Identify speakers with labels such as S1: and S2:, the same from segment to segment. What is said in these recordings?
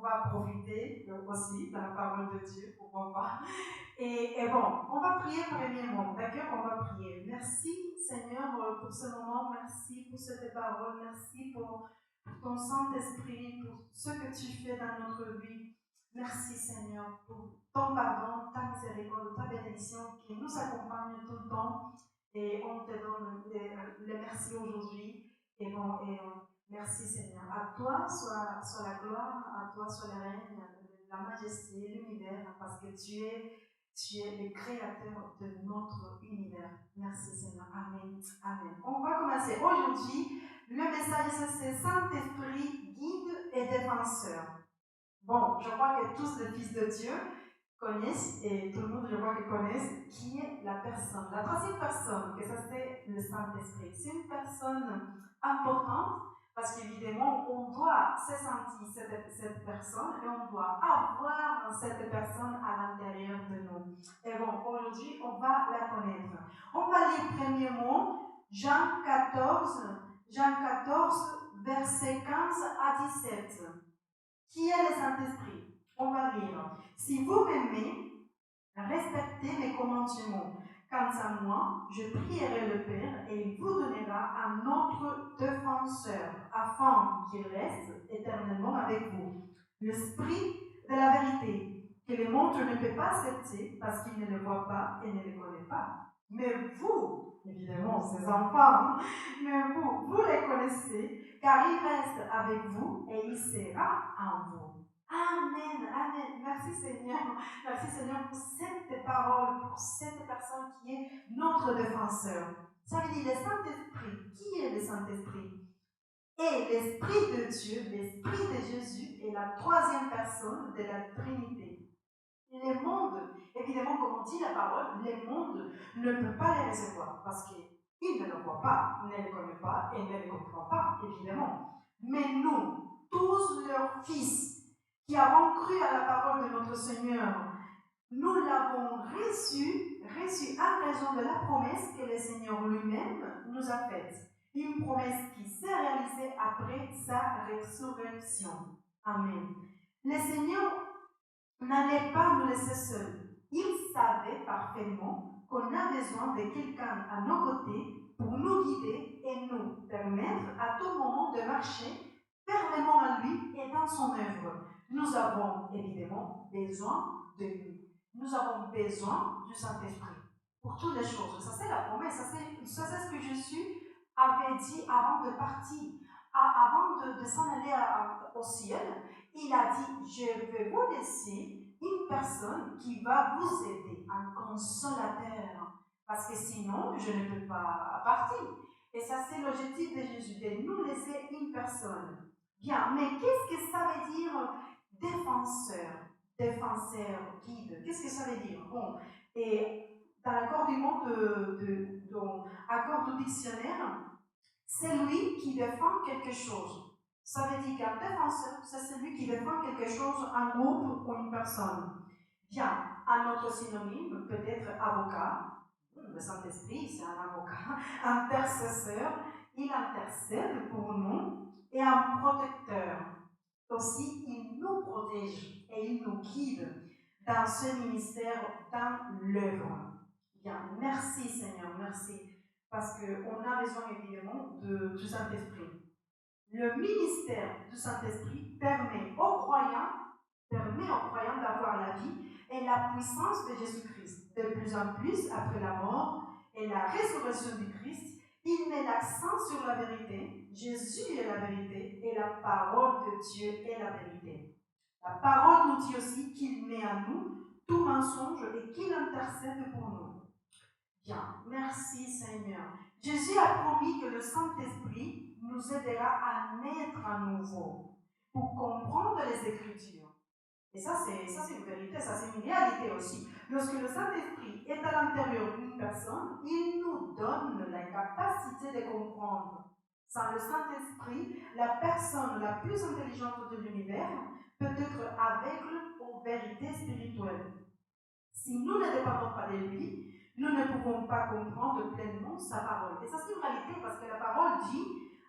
S1: va profiter aussi de la parole de Dieu, pourquoi pas. Et bon, on va prier premièrement, d'accord? On va prier. Merci Seigneur pour ce moment, merci pour cette parole, merci pour ton Saint-Esprit, pour ce que tu fais dans notre vie. Merci Seigneur pour ton pardon, ta miséricorde, ta bénédiction qui nous accompagne tout le temps. Et on te donne les merci aujourd'hui. Et bon, merci Seigneur. À toi soit la gloire, à toi soit le règne, la majesté, l'univers, parce que tu es le créateur de notre univers. Merci Seigneur. Amen. Amen. On va commencer aujourd'hui. Le message, c'est Saint-Esprit, guide et défenseur. Bon, je crois que tous les fils de Dieu connaissent, et tout le monde, je crois, que connaissent, qui est la personne. La troisième personne, que ça c'est le Saint-Esprit. C'est une personne importante, parce qu'évidemment, on doit se sentir cette personne, et on doit avoir cette personne à l'intérieur de nous. Et bon, aujourd'hui, on va la connaître. On va lire premièrement Jean 14, versets 15 à 17. Qui est le Saint-Esprit? On va lire. Si vous m'aimez, respectez mes commandements. Quant à moi, je prierai le Père et il vous donnera un autre défenseur, afin qu'il reste éternellement avec vous. L'Esprit de la vérité, que le monde ne peut pas accepter parce qu'il ne le voit pas et ne le connaît pas. Mais vous, évidemment, ses enfants, mais vous les connaissez, car il reste avec vous et il sera en vous. Amen, amen. Merci Seigneur. Merci Seigneur pour cette parole, pour cette personne qui est notre défenseur. Ça veut dire le Saint-Esprit. Qui est le Saint-Esprit? Et l'Esprit de Dieu, l'Esprit de Jésus est la troisième personne de la Trinité. Les mondes, évidemment, comme on dit la parole, les mondes ne peuvent pas les recevoir parce qu'ils ne le voient pas, ne le connaissent pas et ne le comprennent pas, évidemment. Mais nous, tous leurs fils, qui avons cru à la parole de notre Seigneur, nous l'avons reçu à raison de la promesse que le Seigneur lui-même nous a faite. Une promesse qui s'est réalisée après sa résurrection. Amen. Le Seigneur n'allait pas nous laisser seuls. Il savait parfaitement qu'on a besoin de quelqu'un à nos côtés pour nous guider et nous permettre à tout moment de marcher fermement à lui et dans son œuvre. Nous avons évidemment besoin de lui. Nous avons besoin du Saint-Esprit pour toutes les choses. Ça c'est la promesse, ça c'est ce que Jésus avait dit avant de partir, avant de s'en aller au ciel. Il a dit, je vais vous laisser une personne qui va vous aider, un consolateur, parce que sinon je ne peux pas partir. Et ça c'est l'objectif de Jésus, de nous laisser une personne. Bien, mais qu'est-ce que ça veut dire défenseur, guide? Qu'est-ce que ça veut dire? Bon, et dans l'accord du monde accord du dictionnaire, c'est lui qui défend quelque chose. Ça veut dire qu'un défenseur, c'est celui qui défend quelque chose, un groupe ou une personne. Bien, un autre synonyme, peut-être avocat. Le Saint-Esprit, c'est un avocat. Intercesseur, il intercède pour nous. Et un protecteur. Aussi, il nous protège et il nous guide dans ce ministère, dans l'œuvre. Bien, merci Seigneur, merci. Parce qu'on a besoin évidemment du Saint-Esprit. Le ministère du Saint-Esprit permet aux croyants d'avoir la vie et la puissance de Jésus-Christ. De plus en plus, après la mort et la résurrection du Christ, il met l'accent sur la vérité. Jésus est la vérité et la parole de Dieu est la vérité. La parole nous dit aussi qu'il met à nous tout mensonge et qu'il intercède pour nous. Bien, merci Seigneur. Jésus a promis que le Saint-Esprit nous aidera à naître à nouveau pour comprendre les Écritures. Et ça, c'est une vérité, ça, c'est une réalité aussi. Lorsque le Saint-Esprit est à l'intérieur d'une personne, il nous donne la capacité de comprendre. Sans le Saint-Esprit, la personne la plus intelligente de l'univers peut être aveugle aux vérités spirituelles. Si nous ne dépendons pas de lui, nous ne pouvons pas comprendre pleinement sa parole. Et ça, c'est une réalité parce que la parole dit,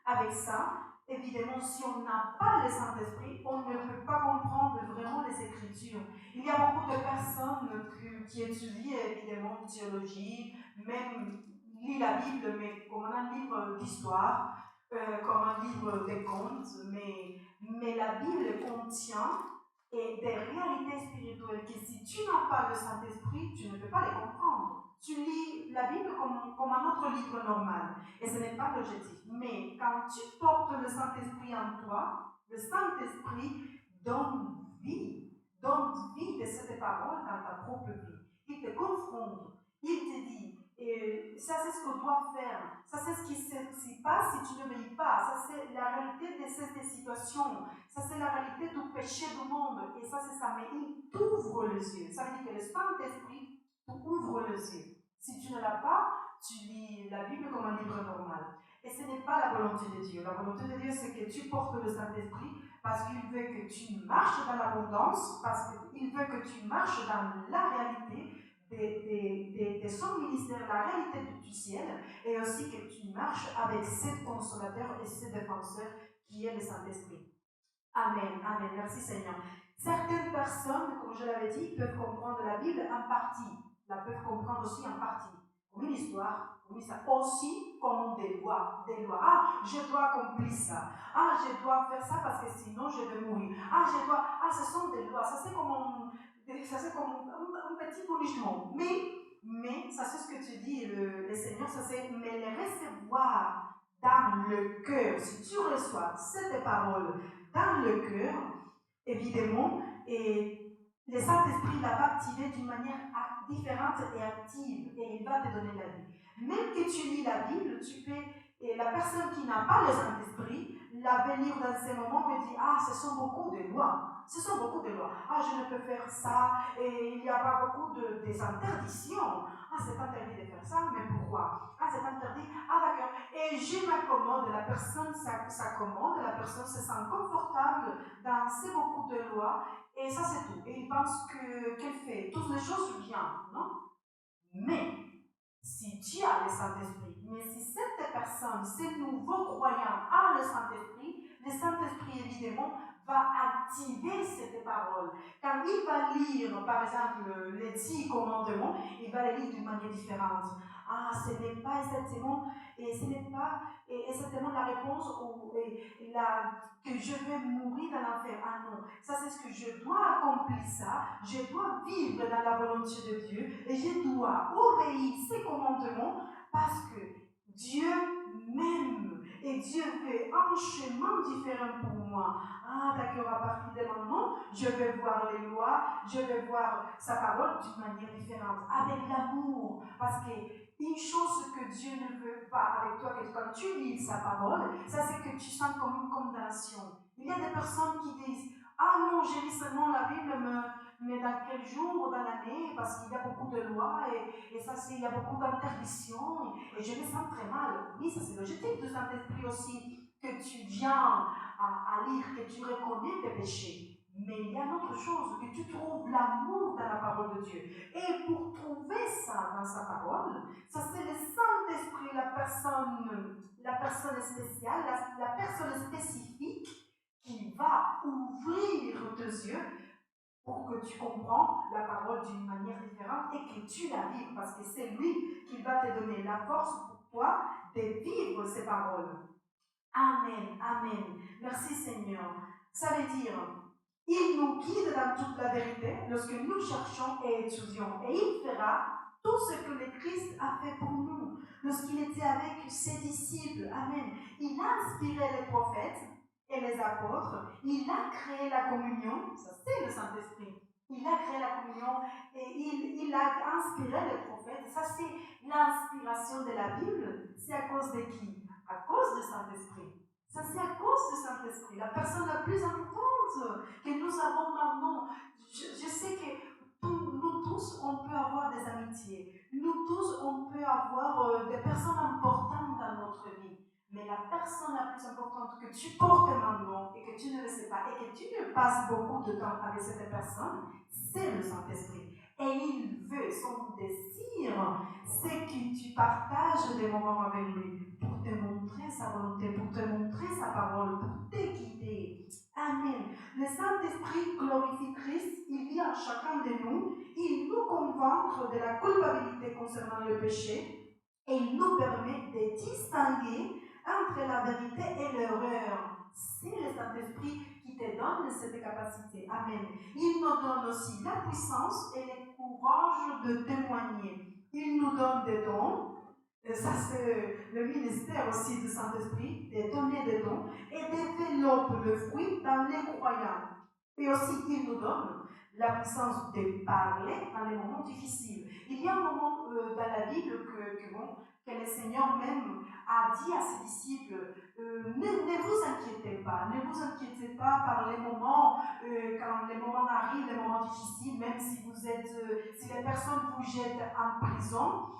S1: avec ça, évidemment, si on n'a pas le Saint-Esprit, on ne peut pas comprendre vraiment les Écritures. Il y a beaucoup de personnes qui étudient évidemment la théologie, même lisent la Bible, mais comme un livre d'histoire, comme un livre de contes, mais la Bible contient des réalités spirituelles que si tu n'as pas le Saint-Esprit, tu ne peux pas les comprendre. Tu lis la Bible comme un autre livre normal, et ce n'est pas l'objectif. Mais quand tu portes le Saint-Esprit en toi, le Saint-Esprit donne vie de cette parole dans ta propre vie. Il te confronte, il te dit, ça c'est ce qu'on doit faire, ça c'est ce qui se passe si tu n'obéis pas, ça c'est la réalité de cette situation, ça c'est la réalité du péché du monde, et ça c'est ça, mais il t'ouvre les yeux. Ça veut dire que le Saint-Esprit t'ouvre les yeux. Si tu ne l'as pas, tu lis la Bible comme un livre normal. Et ce n'est pas la volonté de Dieu. La volonté de Dieu, c'est que tu portes le Saint-Esprit parce qu'il veut que tu marches dans l'abondance, parce qu'il veut que tu marches dans la réalité de son ministère, la réalité du ciel, et aussi que tu marches avec ce consolateur et ce défenseur qui est le Saint-Esprit. Amen, amen, merci Seigneur. Certaines personnes, comme je l'avais dit, peuvent comprendre la Bible en partie, la peuvent comprendre aussi en partie, comme une histoire, comme ça, aussi comme des lois. Ah, je dois accomplir ça. Ah, je dois faire ça parce que sinon je vais mourir. Ah, ce sont des lois. Ça c'est comme un petit punishment. Mais ça c'est ce que tu dis, le Seigneur, ça c'est, mais les recevoir dans le cœur, si tu reçois cette parole dans le cœur, évidemment, et le Saint-Esprit va activer d'une manière différente et active, et il va te donner la vie. Même que tu lis la Bible, tu peux, et la personne qui n'a pas le Saint-Esprit, la venir dans ces moments me dit, ah, ce sont beaucoup de lois. Ce sont beaucoup de lois. Ah, je ne peux faire ça, et il n'y a pas beaucoup des interdictions. Ah, c'est interdit de faire ça, mais pourquoi? Ah, c'est interdit. Ah, d'accord. Et je m'accommode, la personne s'accommode, la personne se sent confortable dans ces beaucoup de lois, et ça c'est tout. Et il pense qu'elle fait toutes les choses bien, non? Mais, si tu as le Saint-Esprit, mais si cette personne, ce nouveau croyant a le Saint-Esprit évidemment va activer cette parole. Quand il va lire, par exemple, les 10 commandements, il va les lire d'une manière différente. Ah, ce n'est pas exactement, et ce n'est pas exactement la réponse que je vais mourir dans l'enfer. Ah non, ça c'est ce que je dois accomplir ça, je dois vivre dans la volonté de Dieu, et je dois obéir ces commandements parce que Dieu m'aime et Dieu fait un chemin différent pour moi. Ah d'accord, à partir de maintenant, je vais voir les lois, je vais voir sa parole d'une manière différente, avec l'amour, parce que une chose que Dieu ne veut pas avec toi, que quand tu lis sa parole, ça c'est que tu sens comme une condamnation. Il y a des personnes qui disent, ah non, j'ai lu seulement la Bible, mais dans quel jour dans l'année, parce qu'il y a beaucoup de lois, et ça c'est, il y a beaucoup d'interdictions, et je me sens très mal. Oui, ça c'est l'objectif du Saint-Esprit aussi, que tu viens à lire, que tu reconnais tes péchés. Mais il y a une autre chose, que tu trouves l'amour dans la parole de Dieu. Et pour trouver ça dans sa parole, ça c'est le Saint-Esprit, la personne spéciale, la personne spécifique qui va ouvrir tes yeux pour que tu comprends la parole d'une manière différente et que tu la vives, parce que c'est lui qui va te donner la force pour toi de vivre ces paroles. Amen, amen. Merci Seigneur. Ça veut dire, il nous guide dans toute la vérité lorsque nous cherchons et étudions. Et il fera tout ce que le Christ a fait pour nous lorsqu'il était avec ses disciples. Amen. Il a inspiré les prophètes et les apôtres. Il a créé la communion. Ça, c'est le Saint-Esprit. Il a créé la communion et il a inspiré les prophètes. Ça, c'est l'inspiration de la Bible. C'est à cause de qui? À cause du Saint-Esprit. Ça, c'est à cause du Saint-Esprit, la personne la plus importante que nous avons maintenant. Je sais que nous tous, on peut avoir des amitiés. Nous tous, on peut avoir des personnes importantes dans notre vie. Mais la personne la plus importante que tu portes maintenant et que tu ne le sais pas et que tu ne passes beaucoup de temps avec cette personne, c'est le Saint-Esprit. Et il veut, son désir, c'est que tu partages des moments avec lui pour te montrer sa volonté, pour te montrer sa parole, pour te guider. Amen. Le Saint-Esprit glorifie Christ, il vit en chacun de nous, il nous convainc de la culpabilité concernant le péché et il nous permet de distinguer entre la vérité et l'erreur. C'est le Saint-Esprit qui te donne cette capacité. Amen. Il nous donne aussi la puissance et le courage de témoigner. Il nous donne des dons. Et ça, c'est le ministère aussi du Saint-Esprit, de donner des dons et développe le fruit dans les croyants. Et aussi, il nous donne la puissance de parler dans les moments difficiles. Il y a un moment dans la Bible que le Seigneur même a dit à ses disciples, ne vous inquiétez pas, ne vous inquiétez pas par les moments, quand les moments arrivent, les moments difficiles, même si vous êtes, si les personnes vous jettent en prison,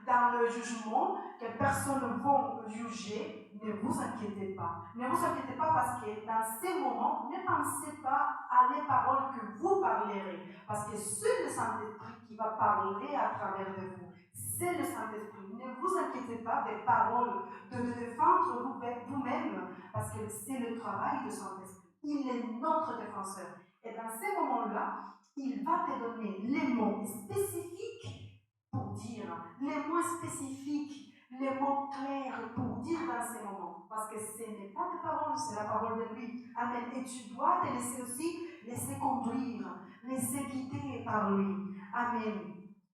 S1: dans le jugement, que personne ne va juger, ne vous inquiétez pas. Ne vous inquiétez pas parce que dans ces moments, ne pensez pas à les paroles que vous parlerez. Parce que c'est le Saint-Esprit qui va parler à travers de vous. C'est le Saint-Esprit. Ne vous inquiétez pas des paroles, de défendre vous-même, parce que c'est le travail du Saint-Esprit. Il est notre défenseur. Et dans ces moments-là, il va te donner les mots spécifiques pour dire, les mots spécifiques, les mots clairs pour dire dans ces moments. Parce que ce n'est pas des paroles, c'est la parole de lui. Amen. Et tu dois te laisser aussi, laisser conduire, laisser guider par lui. Amen.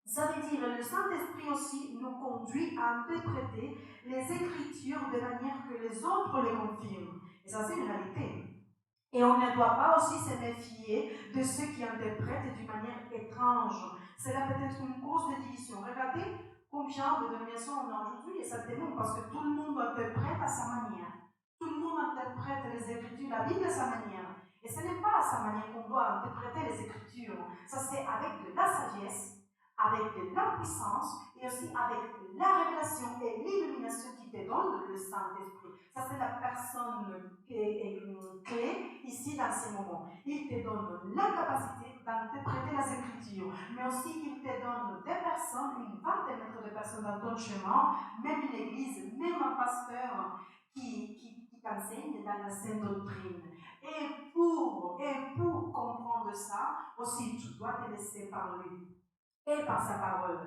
S1: Ça veut dire que le Saint-Esprit aussi nous conduit à interpréter les Écritures de manière que les autres les confirment. Et ça, c'est une réalité. Et on ne doit pas aussi se méfier de ceux qui interprètent d'une manière étrange. C'est là peut-être une cause de division. Regardez combien de dénominations on a aujourd'hui, et ça démontre parce que tout le monde interprète à sa manière. Tout le monde interprète les Écritures, la Bible à sa manière. Et ce n'est pas à sa manière qu'on doit interpréter les Écritures. Ça, c'est avec de la sagesse, avec de la puissance et aussi avec la révélation et l'illumination qui te donne le Saint-Esprit. Ça, c'est la personne clé ici dans ces moments. Il te donne la capacité d'interpréter les Écritures, mais aussi il te donne des personnes, il va te mettre des personnes dans ton chemin, même une église, même un pasteur qui t'enseigne dans la sainte doctrine. Et pour comprendre ça, aussi tu dois te laisser par lui et par sa parole.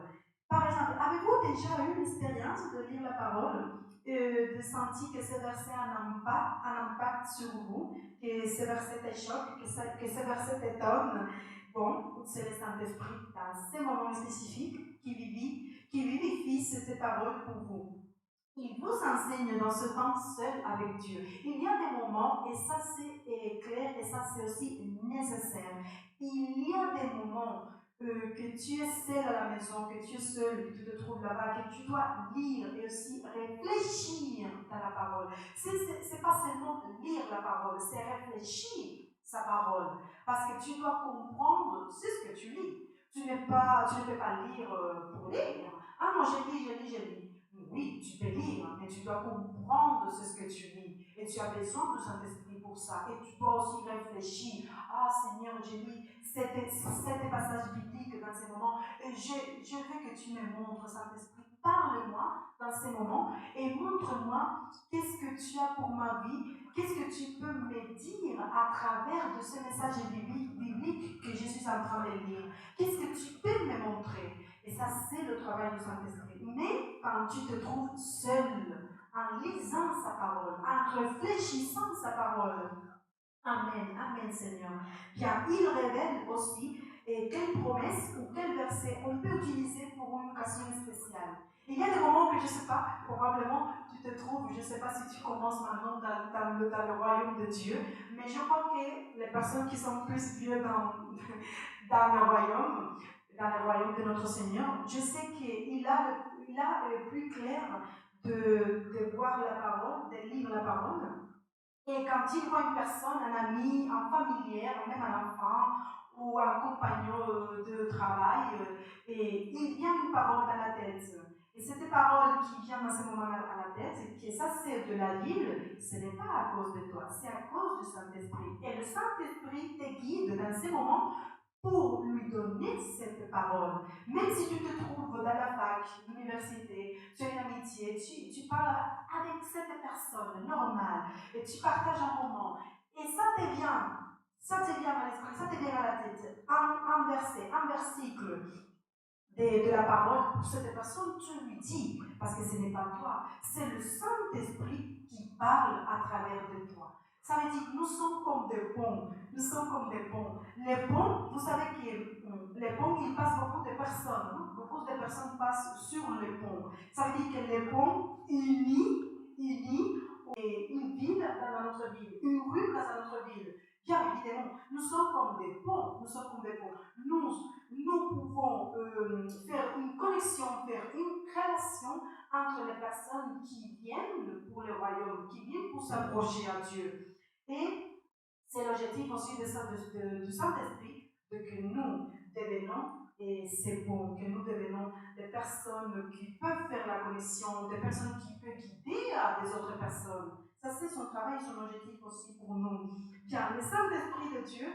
S1: Par exemple, avez-vous déjà eu l'expérience de lire la parole, de sentir que ce verset a un impact sur vous, que ce verset te choque, que ce verset t'étonne? Bon, c'est le Saint-Esprit dans ces moments spécifiques qui vivifie cette parole pour vous. Il vous enseigne dans ce temps seul avec Dieu. Il y a des moments, et ça c'est clair, et ça c'est aussi nécessaire. Il y a des moments que tu es seul à la maison, que tu es seul, que tu te trouves là-bas, que tu dois lire et aussi réfléchir dans la parole. C'est pas seulement de lire la parole, c'est réfléchir sa parole. Parce que tu dois comprendre ce que tu lis. Tu ne peux pas lire pour lire. Ah non, je lis. Oui, tu peux lire, mais tu dois comprendre ce que tu lis. Et tu as besoin du Saint-Esprit pour ça. Et tu dois aussi réfléchir. Ah Seigneur, j'ai lu cet passage biblique dans ces moments. Et je veux que tu me montres, Saint-Esprit. Parle-moi dans ces moments et montre-moi qu'est-ce que tu as pour ma vie. Qu'est-ce que tu peux me dire à travers de ce message biblique que je suis en train de lire. Qu'est-ce que tu peux me montrer? Et ça, c'est le travail du Saint-Esprit. Mais quand tu te trouves seul, en lisant sa parole, en réfléchissant sa parole, Amen, Amen Seigneur. Bien, il révèle aussi quelle promesse ou quel verset on peut utiliser pour une occasion spéciale. Il y a des moments que je ne sais pas, probablement tu te trouves, je ne sais pas si tu commences maintenant dans le royaume de Dieu, mais je crois que les personnes qui sont plus vieux dans le royaume de notre Seigneur, je sais qu'il a le plus clair de voir la parole, de lire la parole. Et quand il voit une personne, un ami, un familier, même un enfant ou un compagnon de travail, et il vient une parole dans la tête. Et cette parole qui vient dans ce moment à la tête, que ça c'est de la Bible, ce n'est pas à cause de toi, c'est à cause du Saint-Esprit. Et le Saint-Esprit te guide dans ces moments pour lui donner cette parole. Même si tu te trouves dans la fac, l'université, tu as une amitié, tu parles avec cette personne normale, et tu partages un moment, et ça te vient à l'esprit, ça te vient à la tête, un verset, un versicle de la parole pour cette personne, tu lui dis, parce que ce n'est pas toi, c'est le Saint-Esprit qui parle à travers de toi. Ça veut dire que nous sommes comme des ponts. Nous sommes comme des ponts. Les ponts, vous savez que les ponts, ils passent beaucoup de personnes. Non? Beaucoup de personnes passent sur les ponts. Ça veut dire que les ponts unissent et une ville dans notre ville, une rue dans notre ville. Bien évidemment, nous sommes comme des ponts. Nous sommes comme des ponts. Nous pouvons faire une connexion, faire une relation entre les personnes qui viennent pour le royaume, qui viennent pour s'approcher à Dieu. Et c'est l'objectif aussi du Saint-Esprit, de que nous devenons, et c'est bon, que nous devenons des personnes qui peuvent faire la connexion, des personnes qui peuvent guider à des autres personnes. Ça, c'est son travail, son objectif aussi pour nous. Bien, le Saint-Esprit de Dieu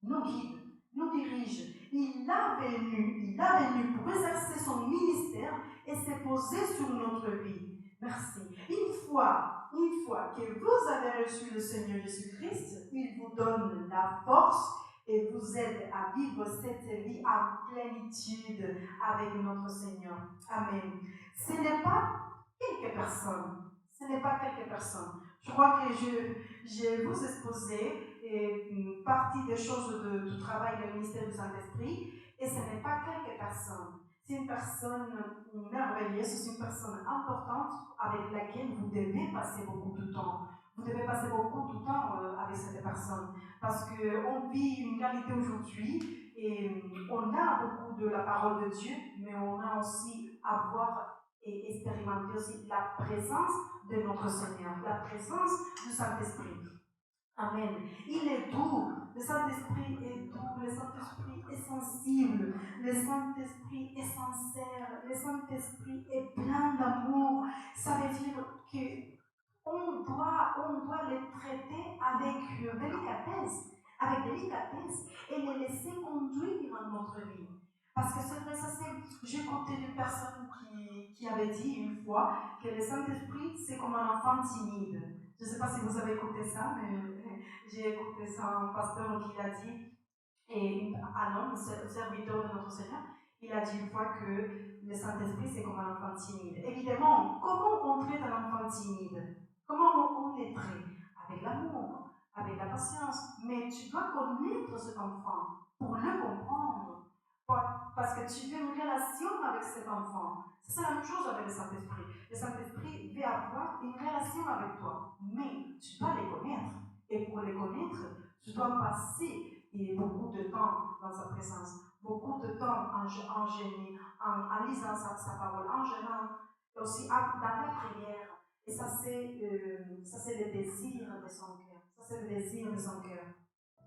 S1: nous guide, nous dirige. Il est venu pour exercer son ministère et s'est posé sur notre vie. Merci. Une fois que vous avez reçu le Seigneur Jésus-Christ, il vous donne la force et vous aide à vivre cette vie en plénitude avec notre Seigneur. Amen. Ce n'est pas quelques personnes. Ce n'est pas quelques personnes. Je crois que je vous exposé une partie des choses du travail du ministère du Saint-Esprit, et ce n'est pas quelques personnes. C'est une personne merveilleuse, c'est une personne importante avec laquelle vous devez passer beaucoup de temps. Vous devez passer beaucoup de temps avec cette personne, parce qu'on vit une réalité aujourd'hui, et on a beaucoup de la parole de Dieu, mais on a aussi à voir et expérimenter aussi la présence de notre Seigneur, la présence du Saint-Esprit. Amen. Il est doux. Le Saint-Esprit est doux. Le Saint-Esprit est sensible. Le Saint-Esprit est sincère. Le Saint-Esprit est plein d'amour. Ça veut dire qu'on doit les traiter avec délicatesse. Avec délicatesse. Et les laisser conduire dans notre vie. Parce que c'est vrai, j'ai écouté une personne qui avait dit une fois que le Saint-Esprit, c'est comme un enfant timide. Je ne sais pas si vous avez écouté ça, mais j'ai écouté ça, un pasteur qui l'a dit, et un homme, serviteur de notre Seigneur, il a dit une fois que le Saint-Esprit, c'est comme un enfant timide. Évidemment, comment on traite un enfant timide? Comment on les traite? Avec l'amour, avec la patience. Mais tu dois connaître cet enfant pour le comprendre. Parce que tu veux une relation avec cet enfant. C'est la même chose avec le Saint-Esprit. Le Saint-Esprit veut avoir une relation avec toi. Mais tu dois les connaître. Et pour les connaître, tu dois passer beaucoup de temps dans sa présence. Beaucoup de temps en jeûner, en lisant sa parole, en jeûnant, et aussi dans la prière. Et ça, c'est le désir de son cœur. Ça, c'est le désir de son cœur.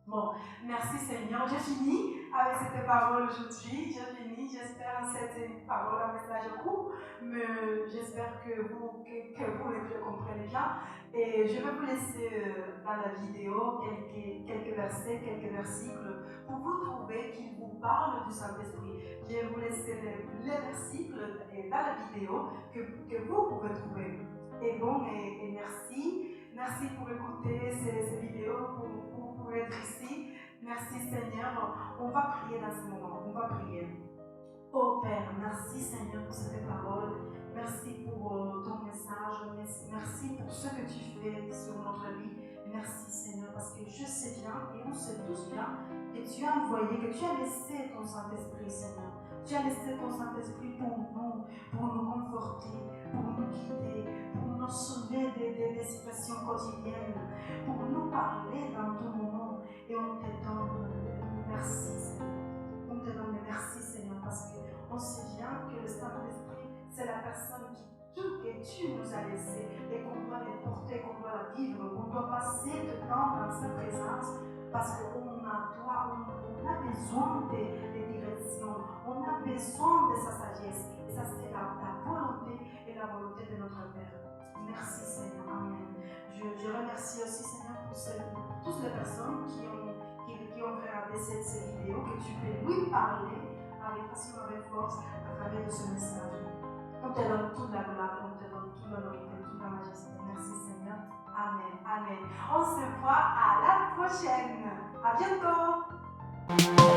S1: Bon, merci Seigneur. J'ai fini avec cette parole aujourd'hui. J'ai fini. J'espère que cette parole, un message court, mais j'espère que vous le comprenez bien. Et je vais vous laisser dans la vidéo quelques versets, quelques versicles pour vous trouver qui vous parlent du Saint-Esprit. Je vais vous laisser les versicles dans la vidéo que vous pouvez trouver. Et bon, et merci. Merci pour écouter ces vidéos, pour être ici. Merci Seigneur. On va prier dans ce moment. On va prier. Oh Père, merci Seigneur pour cette parole. Merci pour ton message. Merci pour ce que tu fais sur notre vie. Merci Seigneur, parce que je sais bien, et on sait tous bien, que tu as envoyé, que tu as laissé ton Saint-Esprit, Seigneur. Tu as laissé ton Saint-Esprit pour nous conforter, pour nous guider, pour nous sauver des situations quotidiennes, pour nous parler dans tout moment. Et on te donne merci, Seigneur. On te donne merci, Seigneur, parce qu'on sait bien que le Saint-Esprit, c'est la personne que tu nous as laissé et qu'on doit les porter, qu'on doit la vivre, qu'on doit passer de temps dans sa présence, parce qu'on a besoin des directions, on a besoin de sa sagesse. Et ça, c'est ta volonté et la volonté de notre Père. Merci, Seigneur. Amen. Je remercie aussi, Seigneur, pour toutes les personnes qui ont regardé regarder cette vidéo, que tu peux lui parler avec passion, avec force à travers de ce message. On te donne toute la gloire, on te donne toute l'autorité, toute la majesté. Merci Seigneur. Amen. Amen. On se voit à la prochaine. À bientôt.